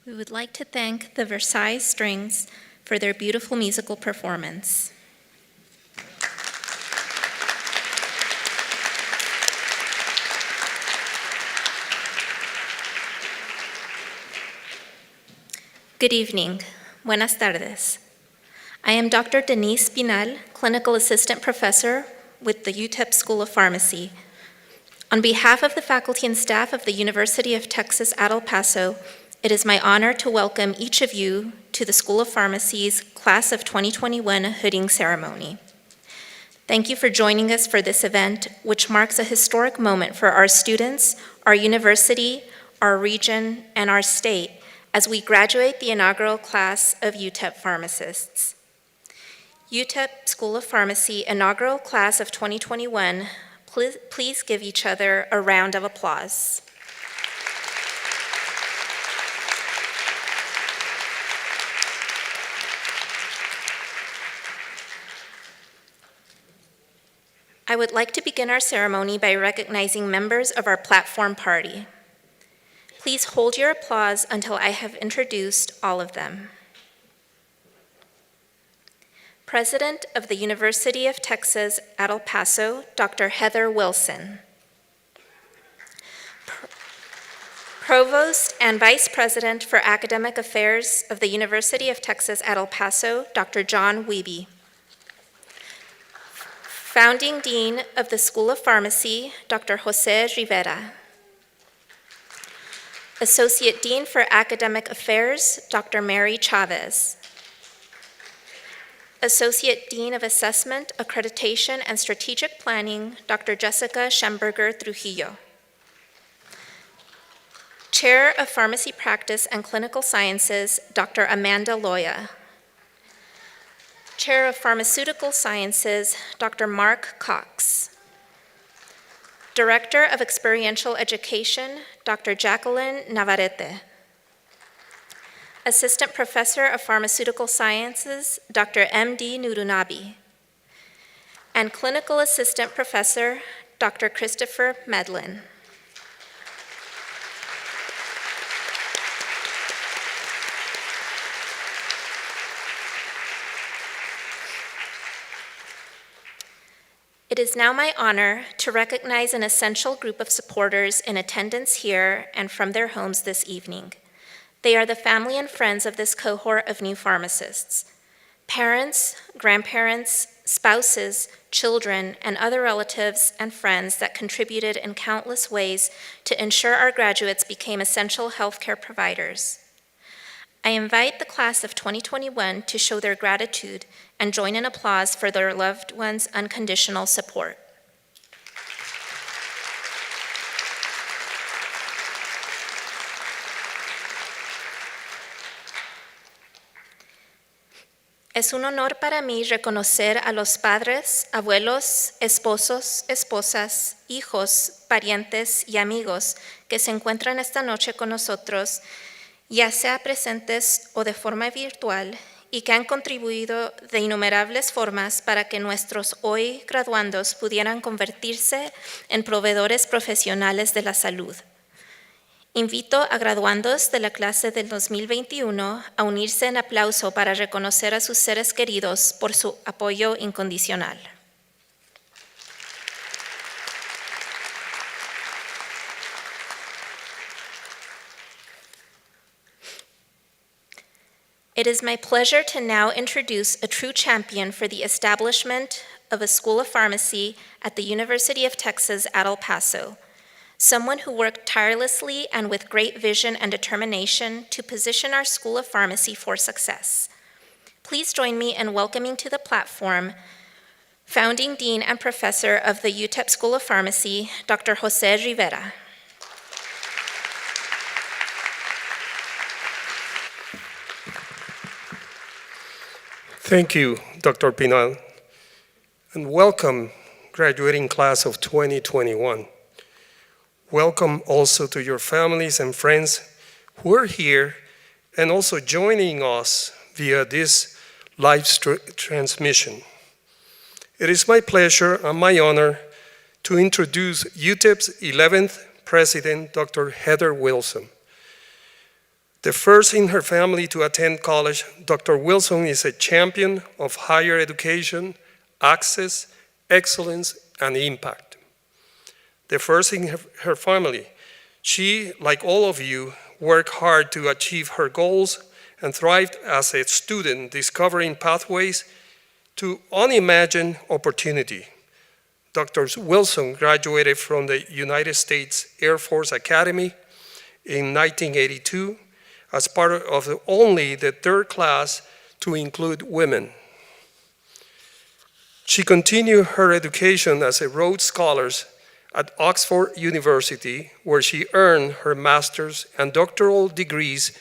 We would like to thank the Versailles Strings for their beautiful musical performance. Good evening. Buenas tardes. I am Dr. Denise Pinal, Clinical Assistant Professor with the UTEP School of Pharmacy. On behalf of the faculty and staff of the University of Texas at El Paso, it is my honor to welcome each of you to the School of Pharmacy's Class of 2021 hooding ceremony. Thank you for joining us for this event, which marks a historic moment for our students, our university, our region, and our state as we graduate the inaugural class of UTEP pharmacists. UTEP School of Pharmacy inaugural class of 2021, please give each other a round of applause. I would like to begin our ceremony by recognizing members of our platform party. Please hold your applause until I have introduced all of them. President of the University of Texas at El Paso, Dr. Heather Wilson. Provost and Vice President for Academic Affairs of the University of Texas at El Paso, Dr. John Wiebe. Founding Dean of the School of Pharmacy, Dr. Jose Rivera. Associate Dean for Academic Affairs, Dr. Mary Chavez. Associate Dean of Assessment, Accreditation, and Strategic Planning, Dr. Jessica Schemberger Trujillo. Chair of Pharmacy Practice and Clinical Sciences, Dr. Amanda Loya. Chair of Pharmaceutical Sciences, Dr. Mark Cox. Director of Experiential Education, Dr. Jacqueline Navarrete. Assistant Professor of Pharmaceutical Sciences, Dr. M.D. Nurunabi. And Clinical Assistant Professor, Dr. Christopher Medlin. It is now my honor to recognize an essential group of supporters in attendance here and from their homes this evening. They are the family and friends of this cohort of new pharmacists. Parents, grandparents, spouses, children, and other relatives and friends that contributed in countless ways to ensure our graduates became essential healthcare providers. I invite the class of 2021 to show their gratitude and join in applause for their loved ones' unconditional support. Es un honor para mí reconocer a los padres, abuelos, esposos, esposas, hijos, parientes y amigos que se encuentran esta noche con nosotros, ya sea presentes o de forma virtual, y que han contribuido de innumerables formas para que nuestros hoy graduandos pudieran convertirse en proveedores profesionales de la salud. Invito a graduandos de la clase del 2021 a unirse en aplauso para reconocer a sus seres queridos por su apoyo incondicional. It is my pleasure to now introduce a true champion for the establishment of a School of Pharmacy at the University of Texas at El Paso, someone who worked tirelessly and with great vision and determination to position our School of Pharmacy for success. Please join me in welcoming to the platform Founding Dean and Professor of the UTEP School of Pharmacy, Dr. Jose Rivera. Thank you, Dr. Pinal, and welcome, graduating class of 2021. Welcome also to your families and friends who are here and also joining us via this live transmission. It is my pleasure and my honor to introduce UTEP's 11th President, Dr. Heather Wilson. The first in her family to attend college, Dr. Wilson is a champion of higher education, access, excellence, and impact. The first in her family. She, like all of you, worked hard to achieve her goals and thrived as a student, discovering pathways to unimagined opportunity. Dr. Wilson graduated from the United States Air Force Academy in 1982 as part of only the third class to include women. She continued her education as a Rhodes Scholar at Oxford University, where she earned her master's and doctoral degrees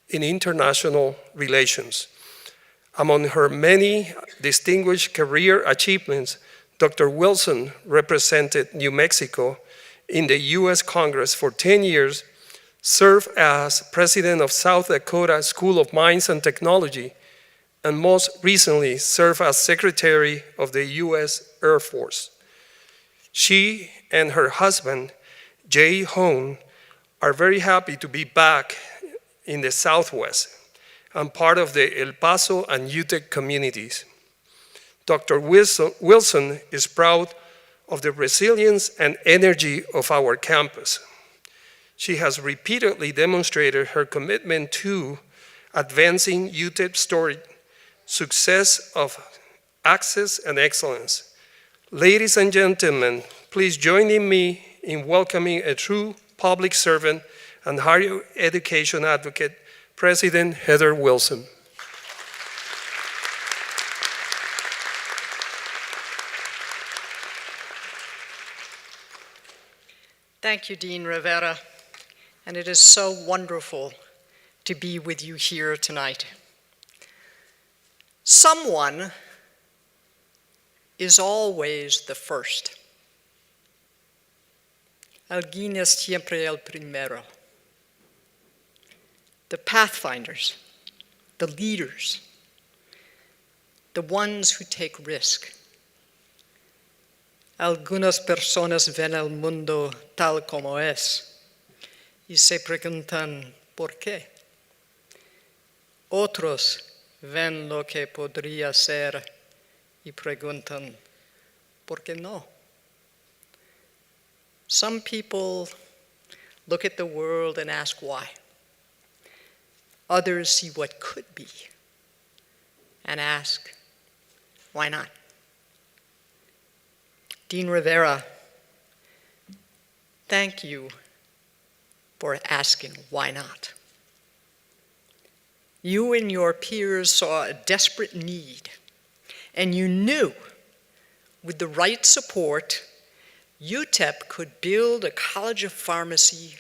in international relations. Among her many distinguished career achievements, Dr. Wilson represented New Mexico in the U.S. Congress for 10 years, served as president of South Dakota School of Mines and Technology, and most recently served as secretary of the U.S. Air Force. She and her husband, Jay Hone, are very happy to be back in the Southwest and part of the El Paso and UTEP communities. Dr. Wilson is proud of the resilience and energy of our campus. She has repeatedly demonstrated her commitment to advancing UTEP's story, success of access and excellence. Ladies and gentlemen, please join me in welcoming a true public servant and higher education advocate, President Heather Wilson. Thank you, Dean Rivera, and it is so wonderful to be with you here tonight. Someone is always the first. Alguien es siempre el primero. The pathfinders, the leaders, the ones who take risk. Algunas personas ven el mundo tal como es y se preguntan por qué. Otros ven lo que podría ser y preguntan por qué no. Some people look at the world and ask why. Others see what could be and ask, why not? Dean Rivera, thank you for asking why not. You and your peers saw a desperate need, and you knew with the right support, UTEP could build a college of pharmacy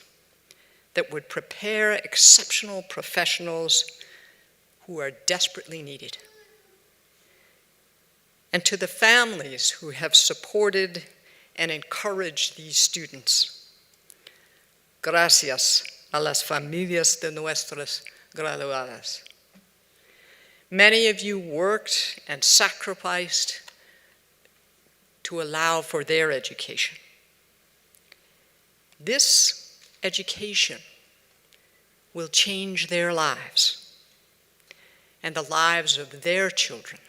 that would prepare exceptional professionals who are desperately needed. And to the families who have supported and encouraged these students, gracias a las familias de nuestras graduadas. Many of you worked and sacrificed to allow for their education. This education will change their lives and the lives of their children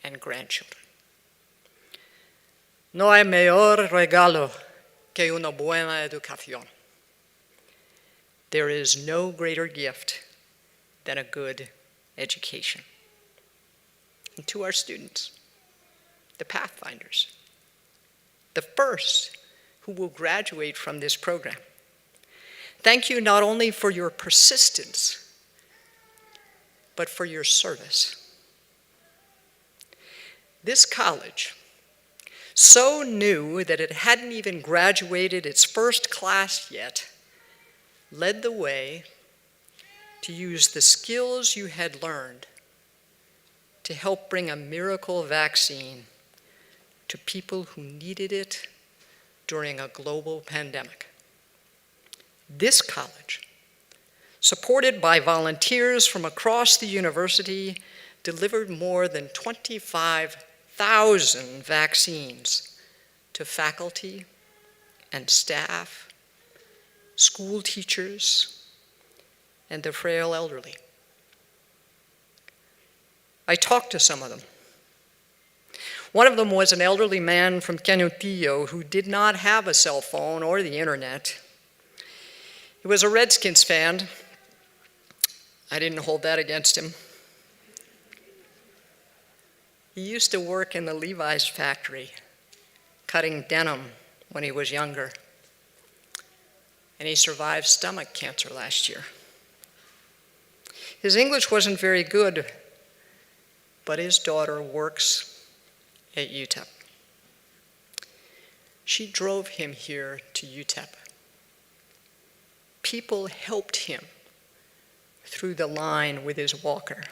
and grandchildren. No hay mayor regalo que una buena educación. There is no greater gift than a good education. And to our students, the Pathfinders, the first who will graduate from this program, thank you not only for your persistence, but for your service. This college, so new that it hadn't even graduated its first class yet, led the way to use the skills you had learned to help bring a miracle vaccine to people who needed it during a global pandemic. This college, supported by volunteers from across the university, delivered more than 25,000 vaccines to faculty and staff, school teachers, and the frail elderly. I talked to some of them. One of them was an elderly man from Canutillo who did not have a cell phone or the internet. He was a Redskins fan. I didn't hold that against him. He used to work in the Levi's factory, cutting denim when he was younger. And he survived stomach cancer last year. His English wasn't very good, but his daughter works at UTEP. She drove him here to UTEP. People helped him through the line with his walker.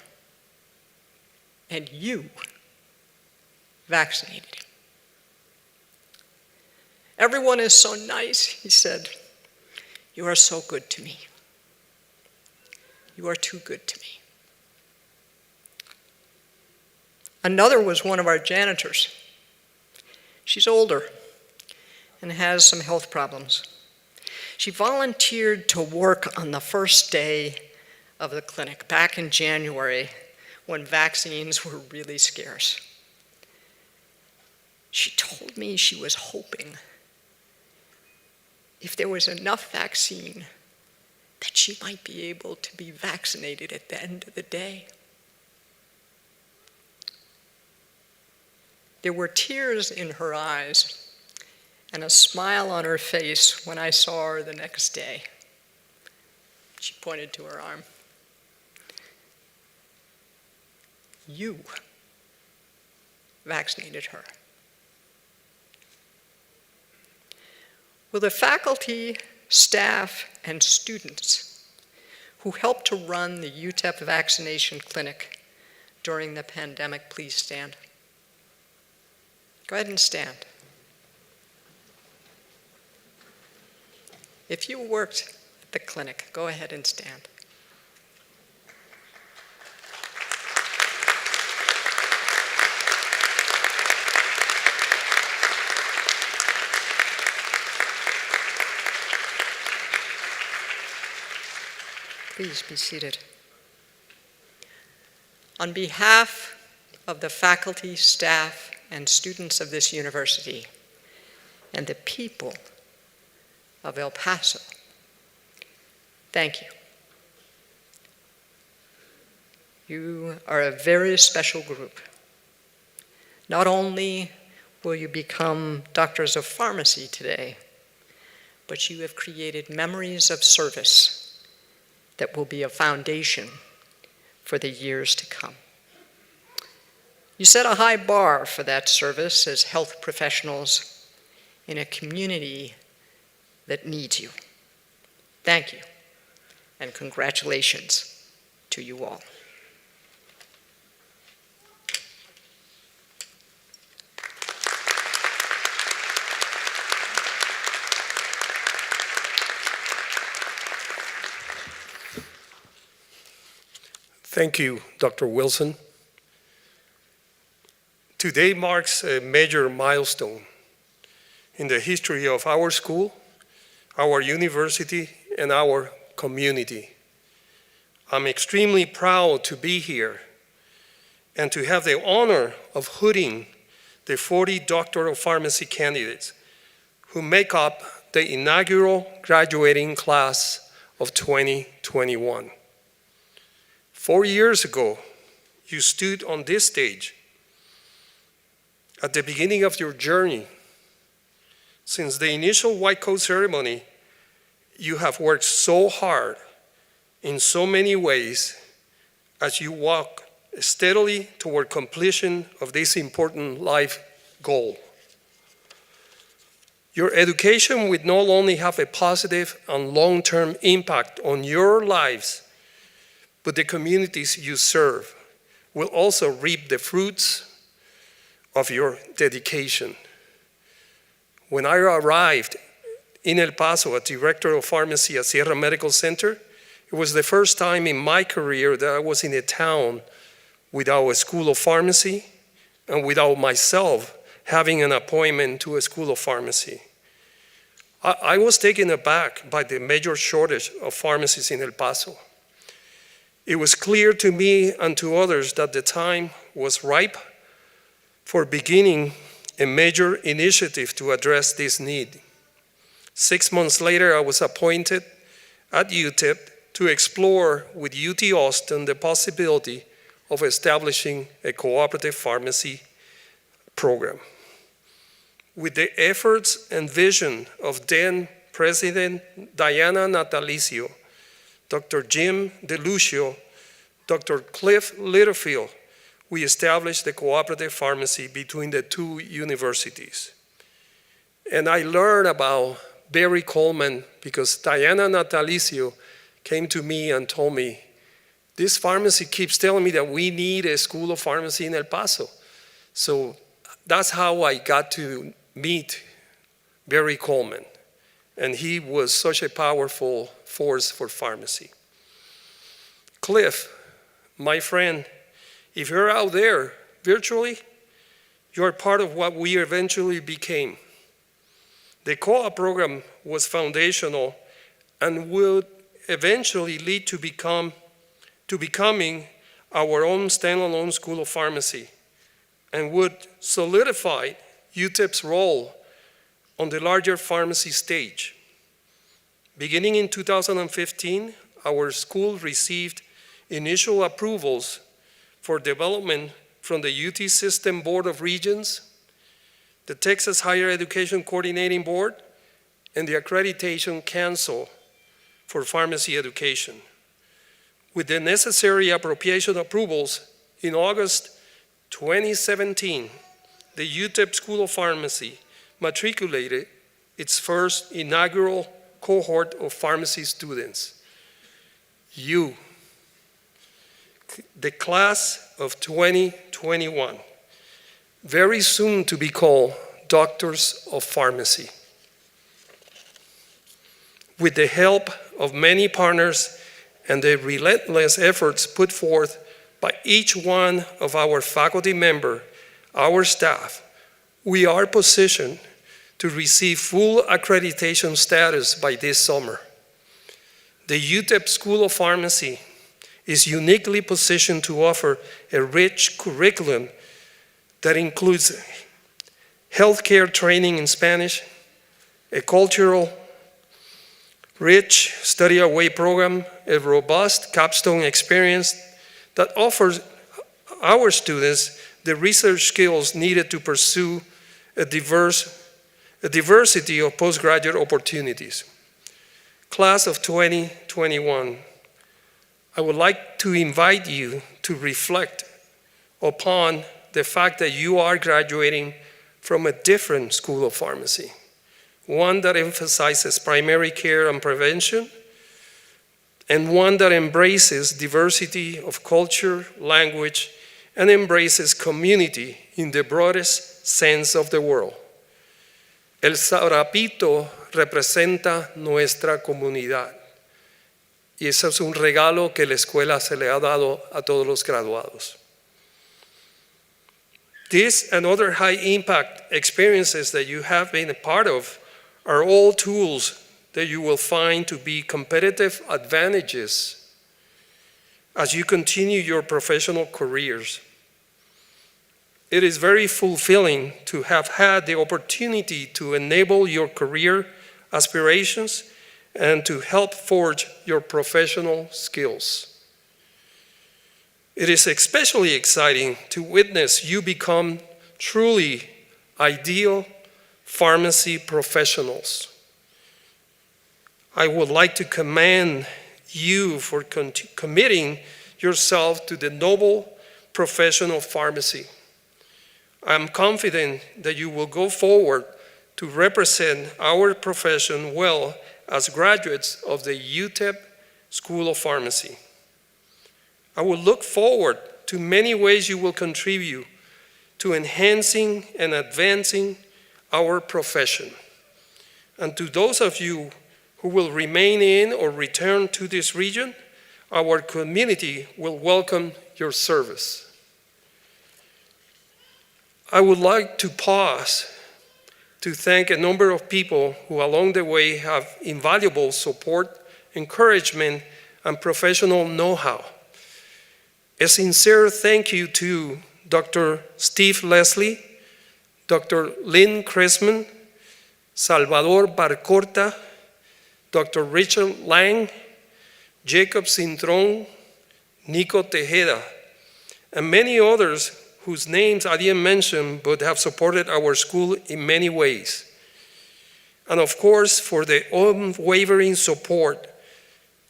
And you vaccinated him. Everyone is so nice, he said. You are so good to me. You are too good to me. Another was one of our janitors. She's older and has some health problems. She volunteered to work on the first day of the clinic back in January when vaccines were really scarce. She told me she was hoping if there was enough vaccine that she might be able to be vaccinated at the end of the day. There were tears in her eyes and a smile on her face when I saw her the next day. She pointed to her arm. You vaccinated her. Will the faculty, staff, and students who helped to run the UTEP vaccination clinic during the pandemic please stand? Go ahead and stand. If you worked at the clinic, go ahead and stand. Please be seated. On behalf of the faculty, staff, and students of this university, and the people of El Paso, thank you. You are a very special group. Not only will you become doctors of pharmacy today, but you have created memories of service that will be a foundation for the years to come. You set a high bar for that service as health professionals in a community that needs you. Thank you, and congratulations to you all. Thank you, Dr. Wilson. Today marks a major milestone in the history of our school, our university, and our community. I'm extremely proud to be here and to have the honor of hooding the 40 Doctor of Pharmacy candidates who make up the inaugural graduating class of 2021. 4 years ago, you stood on this stage at the beginning of your journey. Since the initial white coat ceremony, you have worked so hard in so many ways as you walk steadily toward completion of this important life goal. Your education will not only have a positive and long-term impact on your lives, but the communities you serve will also reap the fruits of your dedication. When I arrived in El Paso as Director of Pharmacy at Sierra Medical Center, it was the first time in my career that I was in a town without a school of pharmacy and without myself having an appointment to a school of pharmacy. I was taken aback by the major shortage of pharmacists in El Paso. It was clear to me and to others that the time was ripe for beginning a major initiative to address this need. 6 months later, I was appointed at UTEP to explore with UT Austin the possibility of establishing a cooperative pharmacy program. With the efforts and vision of then President Diana Natalicio, Dr. Jim DeLucio, Dr. Cliff Littlefield, we established the cooperative pharmacy between the two universities. And I learned about Barry Coleman because Diana Natalicio came to me and told me, this pharmacy keeps telling me that we need a school of pharmacy in El Paso. So that's how I got to meet Barry Coleman. And he was such a powerful force for pharmacy. Cliff, my friend, if you're out there virtually, you're part of what we eventually became. The co-op program was foundational and would eventually lead to becoming our own standalone school of pharmacy and would solidify UTEP's role on the larger pharmacy stage. Beginning in 2015, our school received initial approvals for development from the UT System Board of Regents, the Texas Higher Education Coordinating Board, and the Accreditation Council for Pharmacy Education. With the necessary appropriation approvals, in August 2017, the UTEP School of Pharmacy matriculated its first inaugural cohort of pharmacy students. The class of 2021, very soon to be called Doctors of Pharmacy. With the help of many partners and the relentless efforts put forth by each one of our faculty members, our staff, we are positioned to receive full accreditation status by this summer. The UTEP School of Pharmacy is uniquely positioned to offer a rich curriculum that includes healthcare training in Spanish, a cultural rich study away program, a robust capstone experience that offers our students the research skills needed to pursue a diversity of postgraduate opportunities. Class of 2021, I would like to invite you to reflect upon the fact that you are graduating from a different school of pharmacy, one that emphasizes primary care and prevention, and one that embraces diversity of culture, language, and embraces community in the broadest sense of the word. El Sarapito representa nuestra comunidad. Y eso es un regalo que la escuela se le ha dado a todos los graduados. This and other high-impact experiences that you have been a part of are all tools that you will find to be competitive advantages as you continue your professional careers. It is very fulfilling to have had the opportunity to enable your career aspirations and to help forge your professional skills. It is especially exciting to witness you become truly ideal pharmacy professionals. I would like to commend you for committing yourself to the noble profession of pharmacy. I am confident that you will go forward to represent our profession well as graduates of the UTEP School of Pharmacy. I will look forward to many ways you will contribute to enhancing and advancing our profession. And to those of you who will remain in or return to this region, our community will welcome your service. I would like to pause to thank a number of people who along the way have invaluable support, encouragement, and professional know-how A sincere thank you to Dr. Steve Leslie, Dr. Lynn Chrisman, Salvador Barcorta, Dr. Richard Lang, Jacob Cintron, Nico Tejeda, and many others whose names I didn't mention but have supported our school in many ways. And of course, for the unwavering support,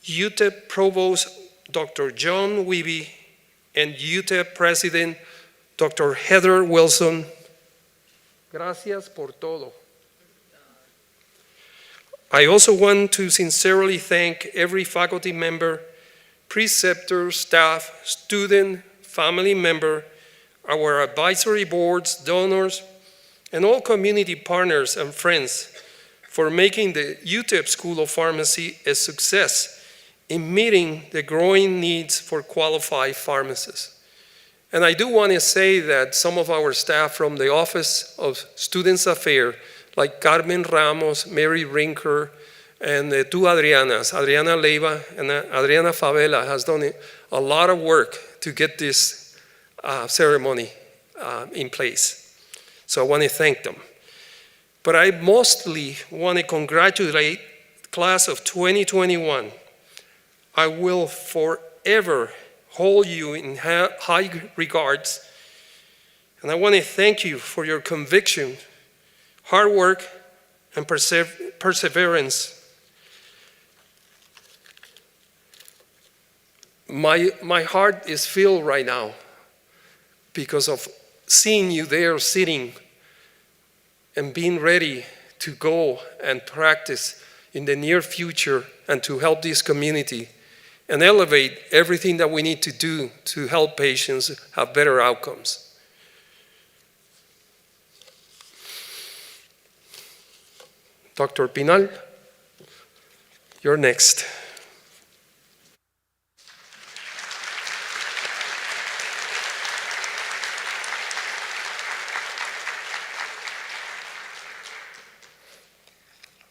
UTEP Provost Dr. John Wiebe and UTEP President Dr. Heather Wilson. Gracias por todo. I also want to sincerely thank every faculty member, preceptor, staff, student, family member, our advisory boards, donors, and all community partners and friends for making the UTEP School of Pharmacy a success in meeting the growing needs for qualified pharmacists. And I do want to say that some of our staff from the Office of Students Affairs, like Carmen Ramos, Mary Rinker, and the two Adrianas, Adriana Leiva and Adriana Favela, has done a lot of work to get this ceremony in place. So I want to thank them. But I mostly want to congratulate the class of 2021. I will forever hold you in high regards, and I want to thank you for your conviction, hard work, and perseverance. My heart is filled right now because of seeing you there sitting and being ready to go and practice in the near future and to help this community and elevate everything that we need to do to help patients have better outcomes. Dr. Pinal, you're next.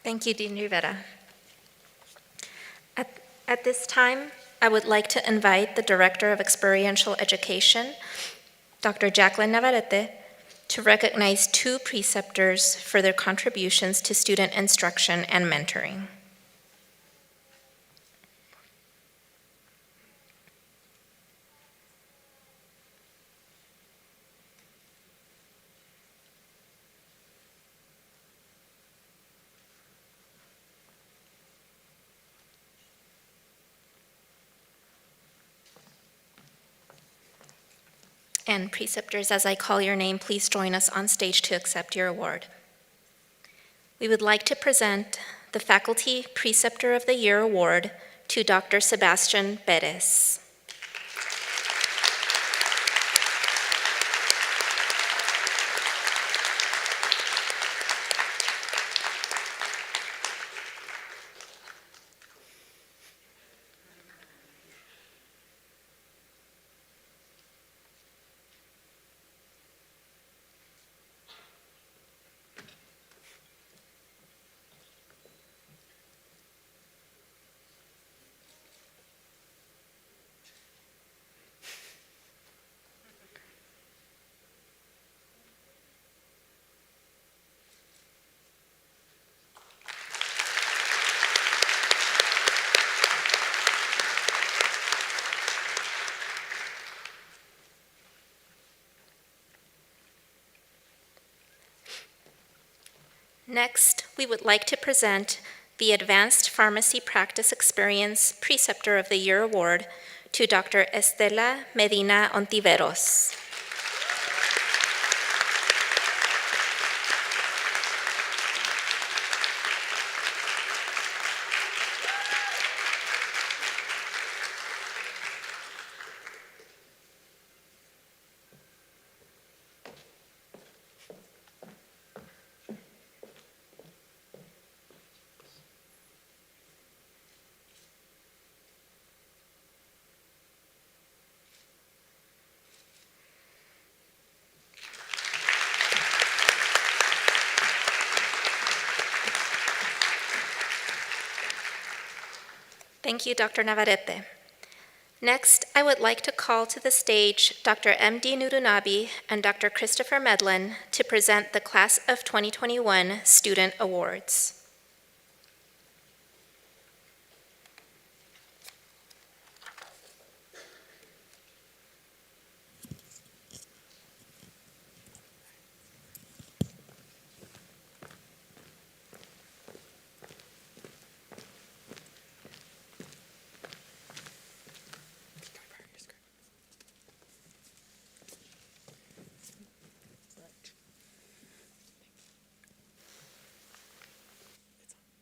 Thank you, Dean Rivera. At this time, I would like to invite the Director of Experiential Education, Dr. Jacqueline Navarrete, to recognize two preceptors for their contributions to student instruction and mentoring. And preceptors, as I call your name, please join us on stage to accept your award. We would like to present the Faculty Preceptor of the Year Award to Dr. Sebastian Perez. Next, we would like to present the Advanced Pharmacy Practice Experience Preceptor of the Year Award to Dr. Estela Medina Ontiveros. Thank you, Dr. Navarrete. Next, I would like to call to the stage Dr. M.D. Nurunabi and Dr. Christopher Medlin to present the Class of 2021 Student Awards.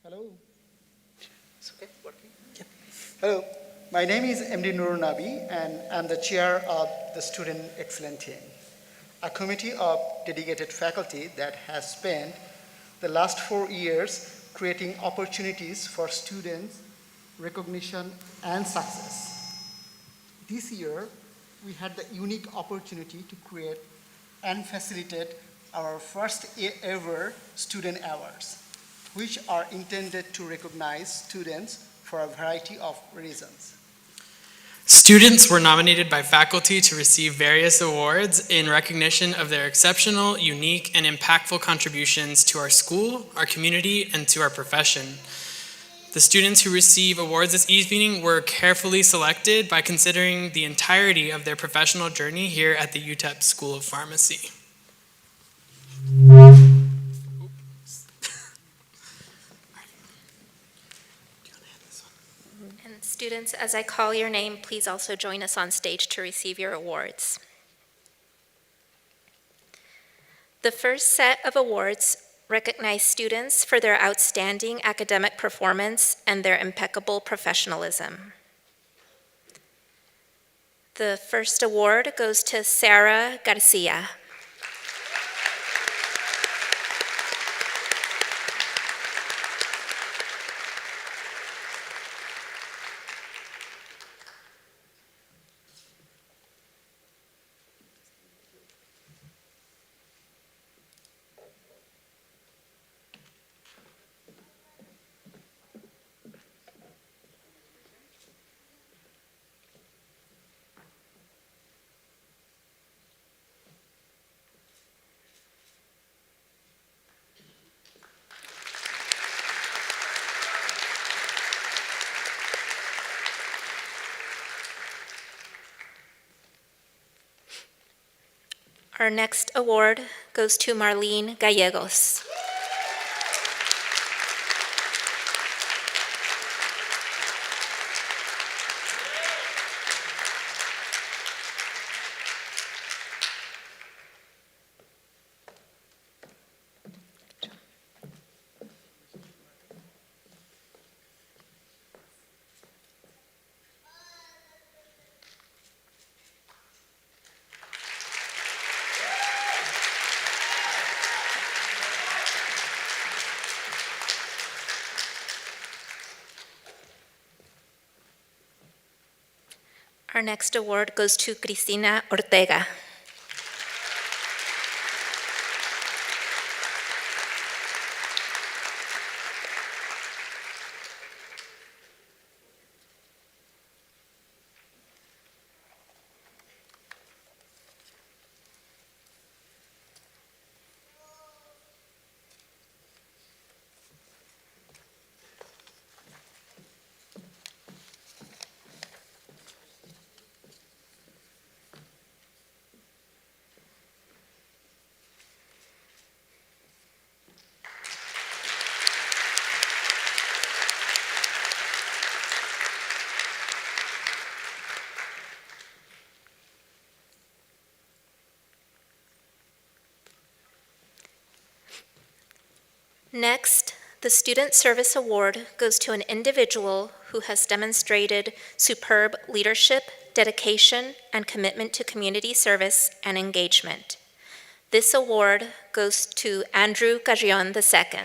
Hello. It's okay, working? Hello. My name is MD Nurunabi, and I'm the chair of the Student Excellence Team, a committee of dedicated faculty that has spent the last 4 years creating opportunities for students, recognition, and success. This year, we had the unique opportunity to create and facilitate our first ever student awards, which are intended to recognize students for a variety of reasons. Students were nominated by faculty to receive various awards in recognition of their exceptional, unique, and impactful contributions to our school, our community, and to our profession. The students who receive awards this evening were carefully selected by considering the entirety of their professional journey here at the UTEP School of Pharmacy. And students, as I call your name, please also join us on stage to receive your awards. The first set of awards recognize students for their outstanding academic performance and their impeccable professionalism. The first award goes to Sarah Garcia. Our next award goes to Marlene Gallegos. Our next award goes to Cristina Ortega. Next, the Student Service Award goes to an individual who has demonstrated superb leadership, dedication, and commitment to community service and engagement. This award goes to Andrew Carrion II.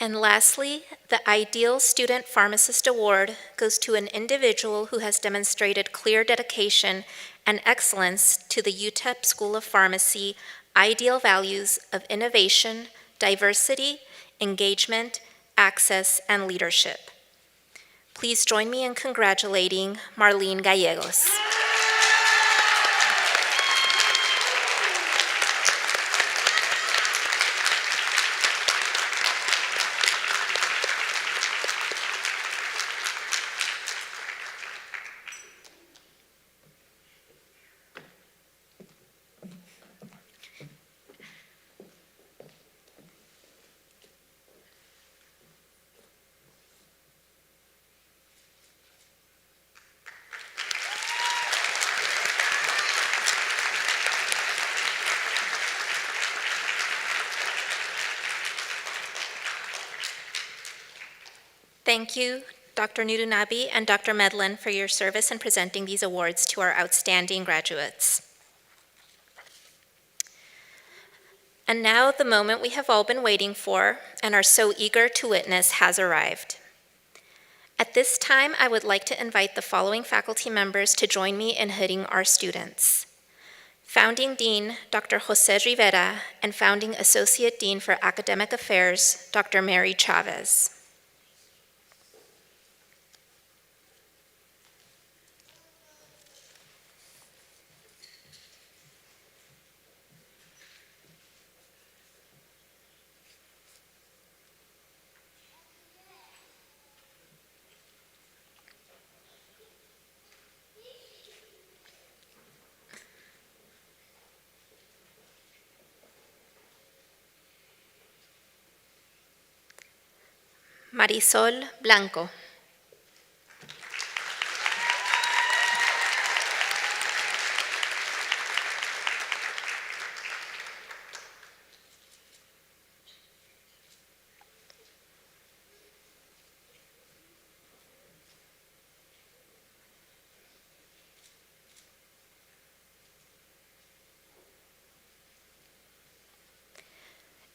And lastly, the Ideal Student Pharmacist Award goes to an individual who has demonstrated clear dedication and excellence to the UTEP School of Pharmacy ideal values of innovation, diversity, engagement, access, and leadership. Please join me in congratulating Marlene Gallegos. Thank you, Dr. Nudunabi and Dr. Medlin, for your service in presenting these awards to our outstanding graduates. And now the moment we have all been waiting for and are so eager to witness has arrived. At this time, I would like to invite the following faculty members to join me in hooding our students. Founding Dean, Dr. Jose Rivera, and Founding Associate Dean for Academic Affairs, Dr. Mary Chavez. Marisol Blanco.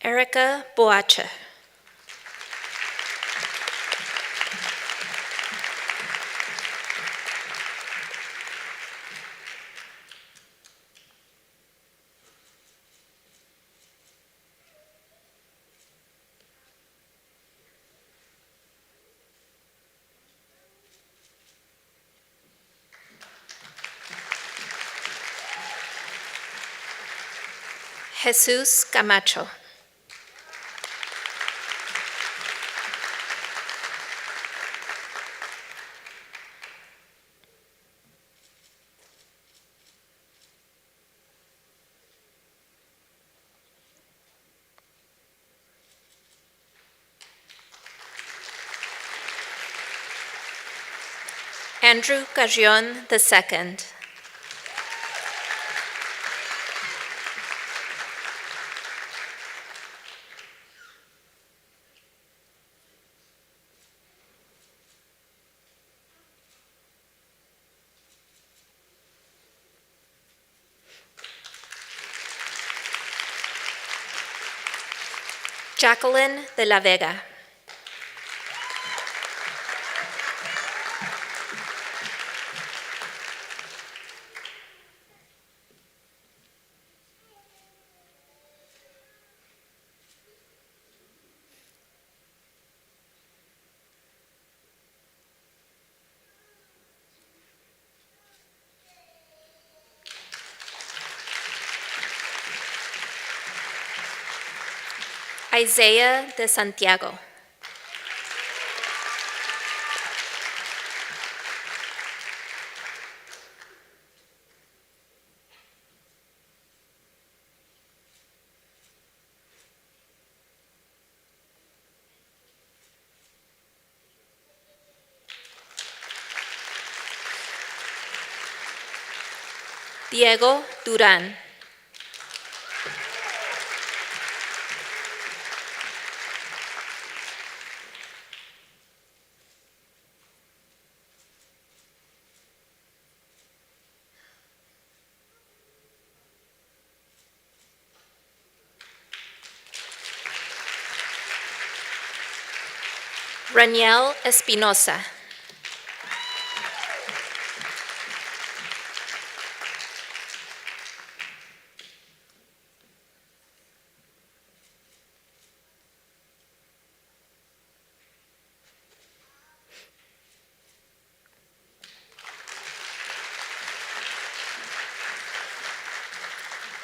Erica Boache. Jesus Camacho. Andrew Cajon II. Jacqueline de la Vega. Isaiah de Santiago. Diego Durán. Raniel Espinosa.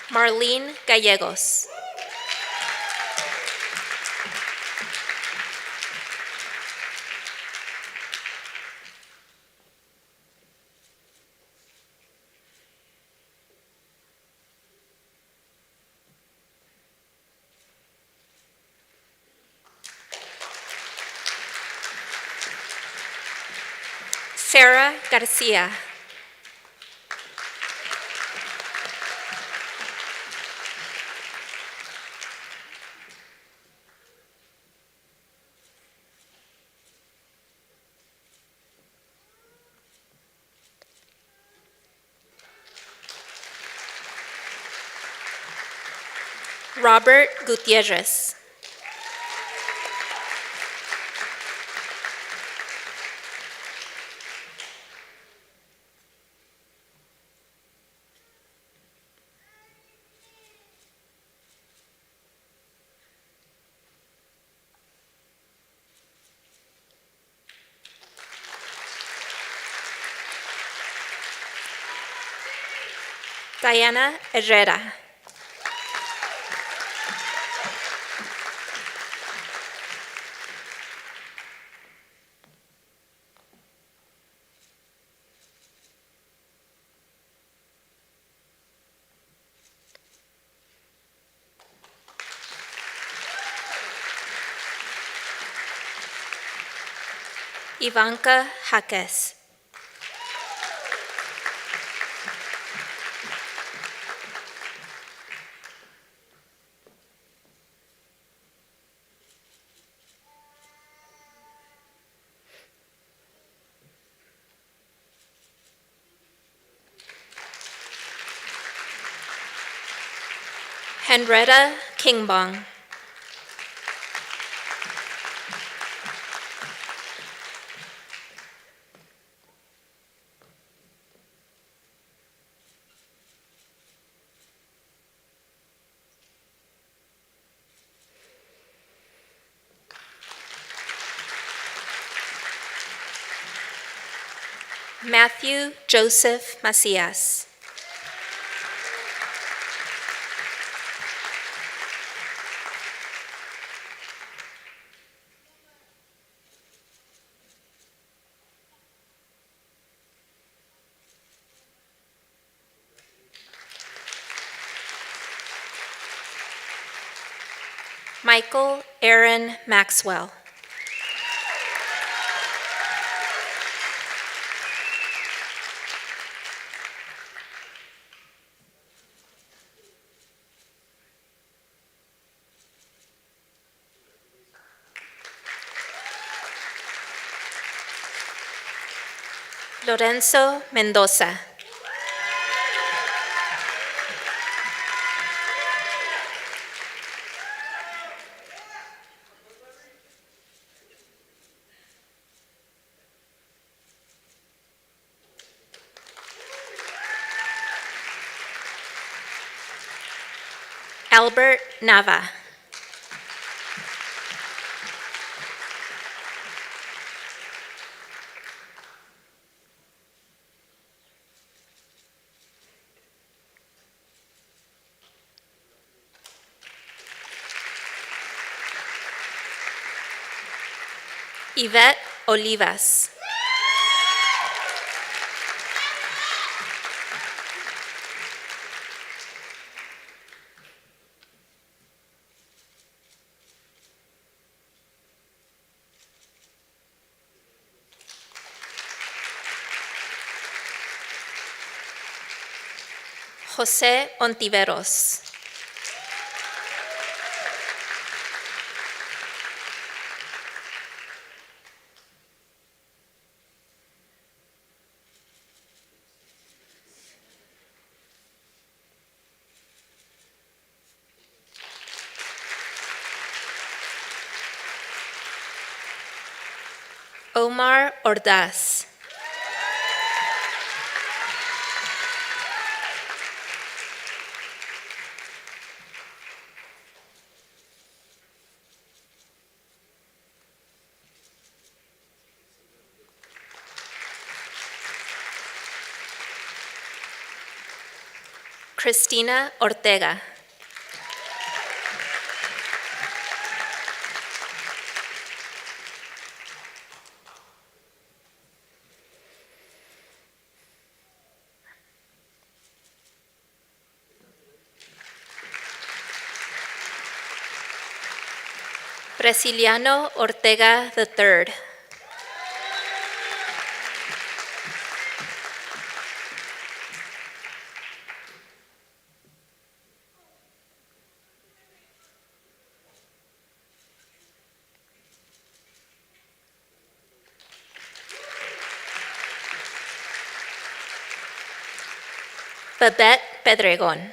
Marlene Gallegos. Sarah Garcia. Robert Gutierrez. Diana Herrera. Ivanka Jaques. Henrietta Kingbong. Matthew Joseph Macias. Michael Aaron Maxwell. Lorenzo Mendoza. Albert Nava. Yvette Olivas. José Ontiveros. Omar Ordaz. Cristina Ortega. Bresiliano Ortega III. Babette Pedregon.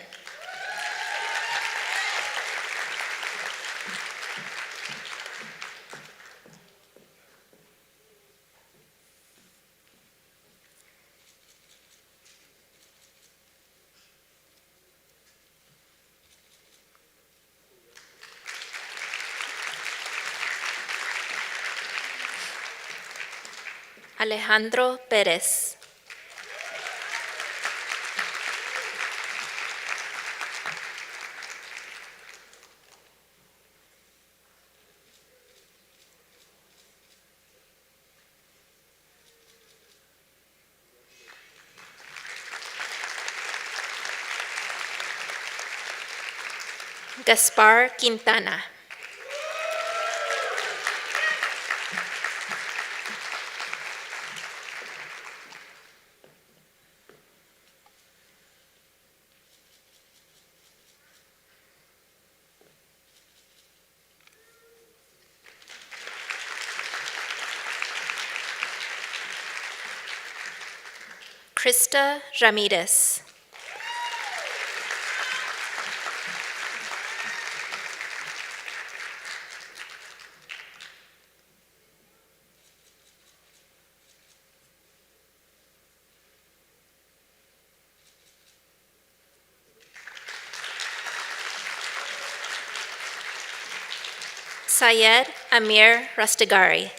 Alejandro Pérez. Gaspar Quintana. Krista Ramirez. Syed Amir Rastegari.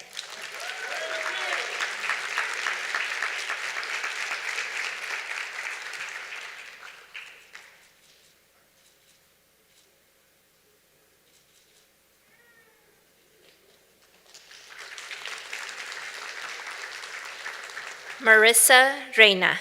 Marissa Reyna.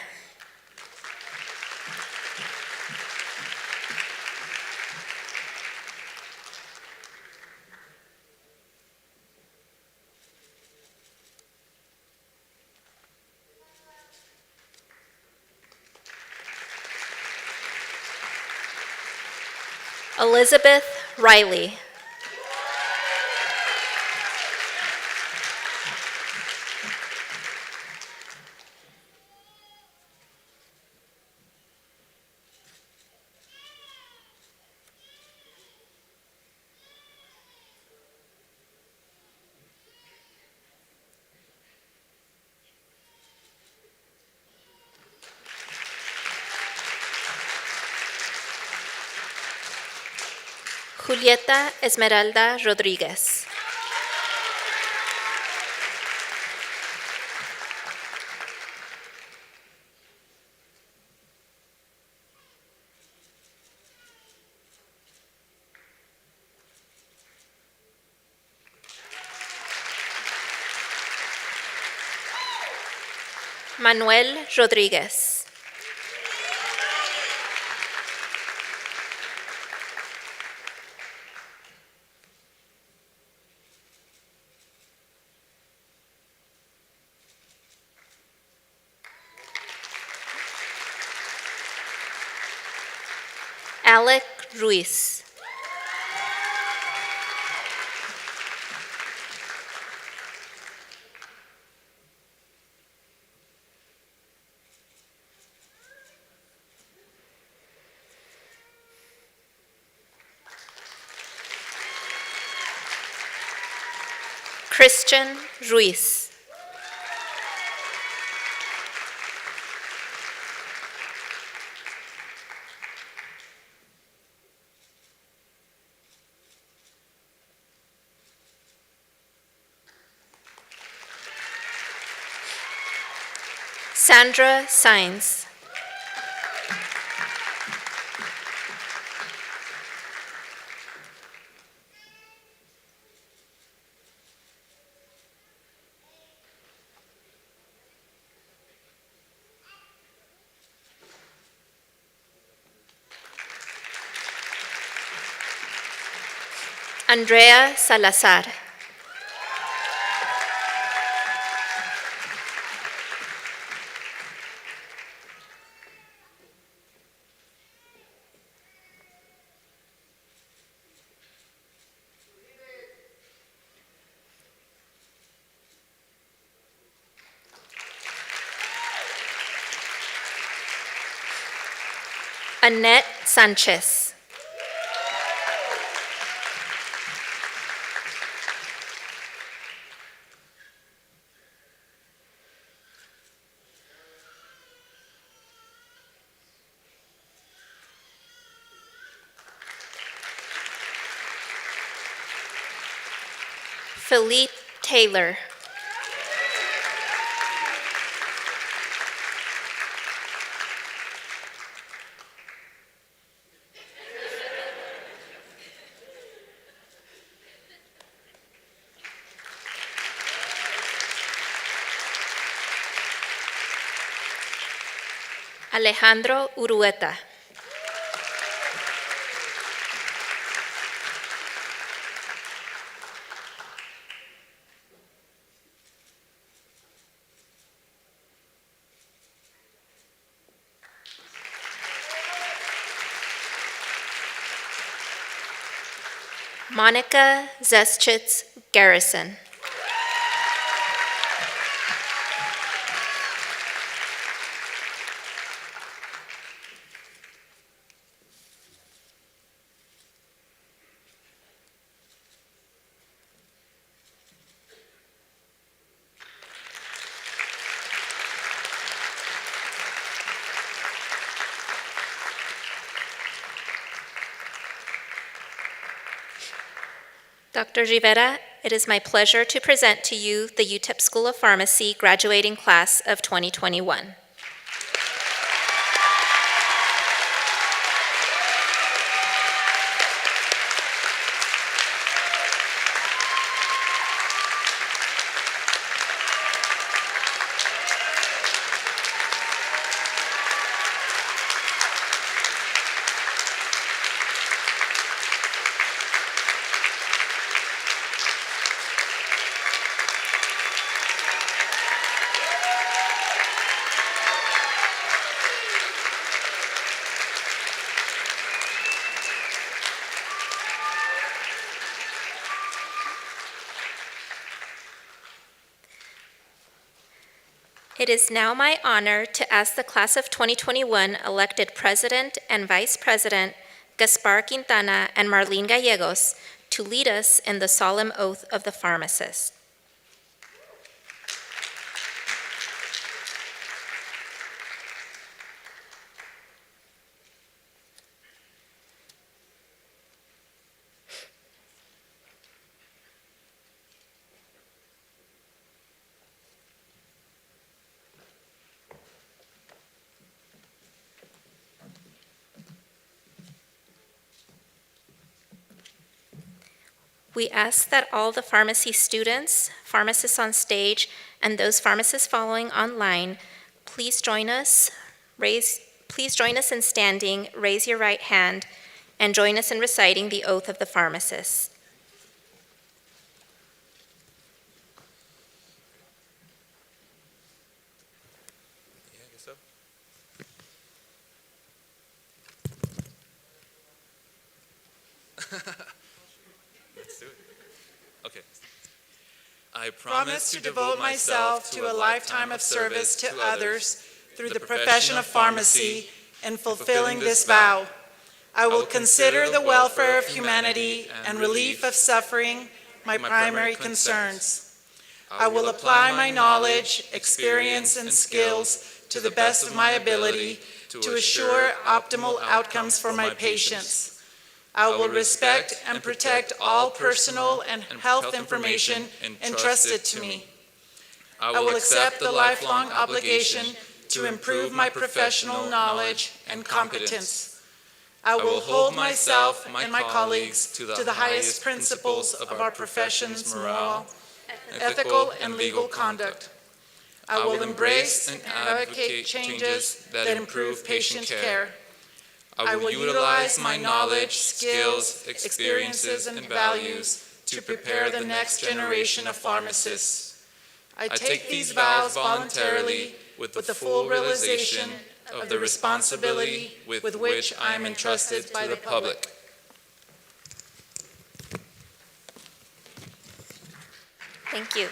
Elizabeth Riley. Julieta Esmeralda Rodríguez. Manuel Rodríguez. Alec Ruiz. Christian Ruiz. Sandra Sainz. Andrea Salazar. Annette Sanchez. Philippe Taylor. Alejandro Urueta. Monica Zeschitz Garrison. Dr. Rivera, it is my pleasure to present to you the UTEP School of Pharmacy graduating class of 2021. It is now my honor to ask the class of 2021 elected President and Vice President Gaspar Quintana and Marlene Gallegos to lead us in the solemn oath of the pharmacist. We ask that all the pharmacy students, pharmacists on stage, and those pharmacists following online, please join us in standing, raise your right hand, and join us in reciting the oath of the pharmacist. Yeah, I guess so. Let's do it. Okay. I Promise to devote myself to a lifetime of service to others through the profession of pharmacy in fulfilling this vow. I will consider the welfare of humanity and relief of suffering my primary concerns. I will apply my knowledge, experience, and skills to the best of my ability to assure optimal outcomes for my patients. I will respect and protect all personal and health information entrusted to me. I will accept the lifelong obligation to improve my professional knowledge and competence. I will hold myself and my colleagues to the highest principles of our profession's moral, ethical, and legal conduct. I will embrace and advocate changes that improve patient care. I will utilize my knowledge, skills, experiences, and values to prepare the next generation of pharmacists. I take these vows voluntarily with the full realization of the responsibility with which I am entrusted by the public. Thank you.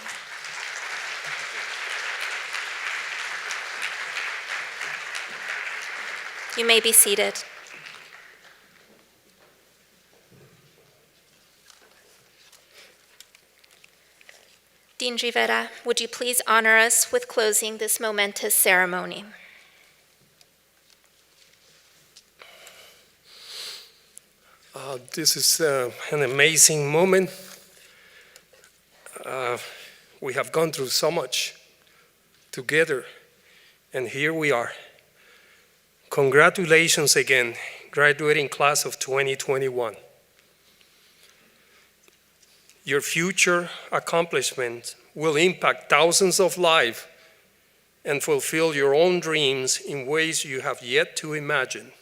You may be seated. Dean Rivera, would you please honor us with closing this momentous ceremony? This is an amazing moment. We have gone through so much together, and here we are. Congratulations again, graduating class of 2021. Your future accomplishments will impact thousands of lives and fulfill your own dreams in ways you have yet to imagine.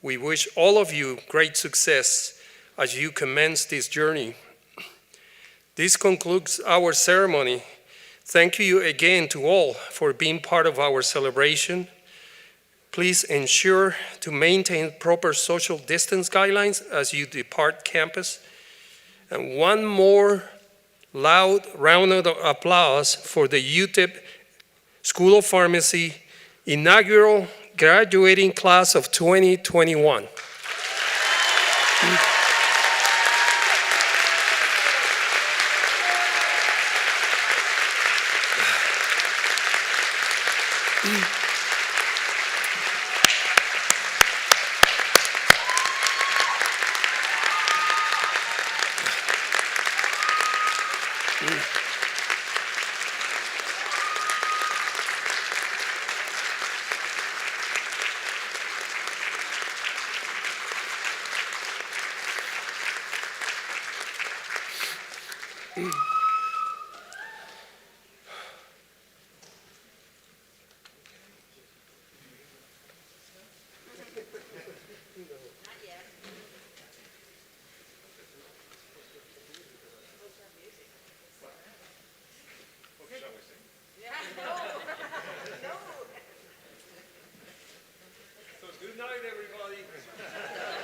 We wish all of you great success as you commence this journey. This concludes our ceremony. Thank you again to all for being part of our celebration. Please ensure to maintain proper social distance guidelines as you depart campus. And one more loud round of applause for the UTEP School of Pharmacy inaugural graduating class of 2021. Good night, everybody.